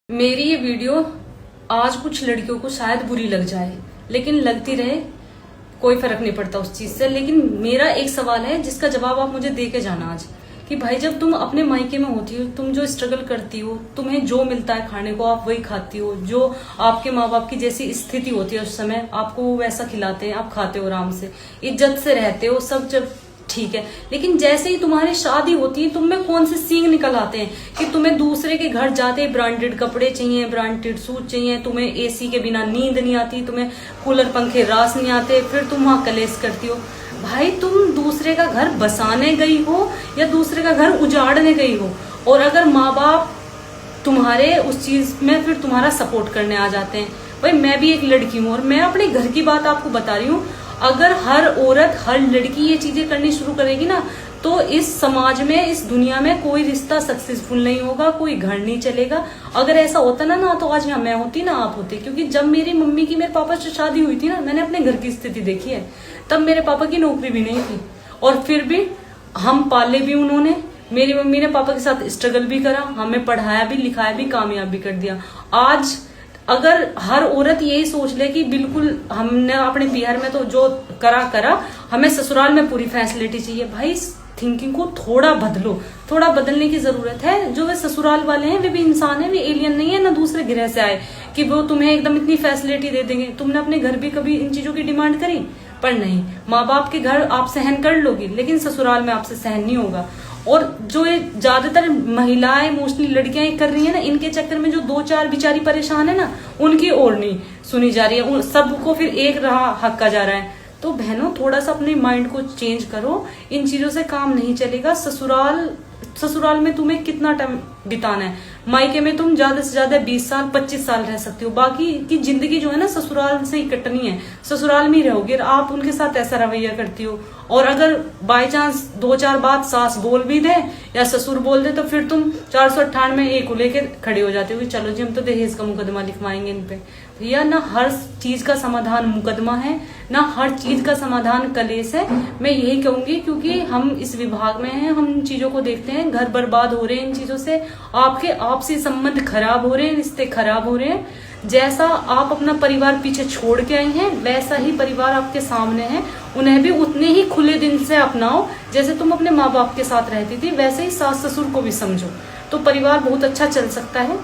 मेरी ये वीडियो आज कुछ लड़कियों को शायद बुरी लग जाए, लेकिन लगती रहे, कोई फर्क नहीं पड़ता उस चीज से। लेकिन मेरा एक सवाल है जिसका जवाब आप मुझे दे के जाना आज, कि भाई जब तुम अपने मायके में होती हो, तुम जो स्ट्रगल करती हो, तुम्हें जो मिलता है खाने को आप वही खाती हो, जो आपके माँ बाप की जैसी स्थिति होती है उस समय आपको वो वैसा खिलाते हैं, आप खाते हो आराम से, इज्जत से रहते हो, सब जब ठीक है। लेकिन जैसे ही तुम्हारी शादी होती है, तुम में कौन से सींग निकल आते हैं कि तुम्हें दूसरे के घर जाते ब्रांडेड कपड़े चाहिए, ब्रांडेड सूट चाहिए, तुम्हें एसी के बिना नींद नहीं आती, तुम्हें कूलर पंखे रास नहीं आते, फिर तुम वहां कलेश करती हो। भाई तुम दूसरे का घर बसाने गई हो या दूसरे का घर उजाड़ने गई हो, और अगर माँ बाप तुम्हारे उस चीज में फिर तुम्हारा सपोर्ट करने आ जाते हैं। भाई मैं भी एक लड़की हूँ और मैं अपने घर की बात आपको बता रही हूँ। अगर हर औरत, हर लड़की ये चीजें करनी शुरू करेगी ना, तो इस समाज में, इस दुनिया में कोई रिश्ता सक्सेसफुल नहीं होगा, कोई घर नहीं चलेगा। अगर ऐसा होता ना तो आज यहाँ मैं होती ना आप होते। क्योंकि जब मेरी मम्मी की मेरे पापा से शादी हुई थी ना, मैंने अपने घर की स्थिति देखी है। तब मेरे पापा की नौकरी भी नहीं थी और फिर भी हम पाले भी उन्होंने। मेरी मम्मी ने पापा के साथ स्ट्रगल भी करा, हमें पढ़ाया भी, लिखाया भी, कामयाब भी कर दिया। आज अगर हर औरत यही सोच ले कि बिल्कुल हमने अपने बिहार में तो जो करा, हमें ससुराल में पूरी फैसिलिटी चाहिए, भाई थिंकिंग को थोड़ा बदलो। थोड़ा बदलने की जरूरत है। जो वे ससुराल वाले हैं वे भी इंसान है, वे एलियन नहीं है, ना दूसरे ग्रह से आए कि वो तुम्हें एकदम इतनी फैसिलिटी दे देंगे। तुमने अपने घर भी कभी इन चीजों की डिमांड करी? पर नहीं। माँ बाप के घर आप सहन कर लोगी, लेकिन ससुराल में आपसे सहन नहीं होगा। और जो ये ज्यादातर महिलाएं, मोस्टली लड़कियां कर रही है ना, इनके चक्कर में जो 2-4 बेचारी परेशान है ना, उनकी ओर नहीं सुनी जा रही है, सबको फिर एक रहा हक्का जा रहा है। तो बहनों थोड़ा सा अपने माइंड को चेंज करो, इन चीजों से काम नहीं चलेगा। ससुराल में तुम्हें कितना टाइम बिताना है, मायके में तुम ज्यादा से ज्यादा 20 साल 25 साल रह सकते हो। बाकी की जिंदगी जो है ना ससुराल से ही कटनी है, ससुराल में ही रहोगे। आप उनके साथ ऐसा रवैया करती हो, और अगर बाय चांस 2-4 बात सास बोल भी दे या ससुर बोल दे, तो फिर तुम 498 में एक को लेकर खड़े हो जाते हो कि चलो जी हम तो दहेज का मुकदमा लिखवाएंगे इन पे। भैया ना हर चीज का समाधान मुकदमा है, ना हर चीज का समाधान कलेश है। मैं यही कहूंगी, क्योंकि हम इस विभाग में हैं, हम इन चीजों को देखते हैं। घर बर्बाद हो रहे हैं इन चीजों से, आपके आपसी संबंध खराब हो रहे हैं, रिश्ते खराब हो रहे हैं। जैसा आप अपना परिवार पीछे छोड़ के आई हैं, वैसा ही परिवार आपके सामने है, उन्हें भी उतने ही खुले दिल से अपनाओ जैसे तुम अपने माँ बाप के साथ रहती थी। वैसे ही सास ससुर को भी समझो, तो परिवार बहुत अच्छा चल सकता है।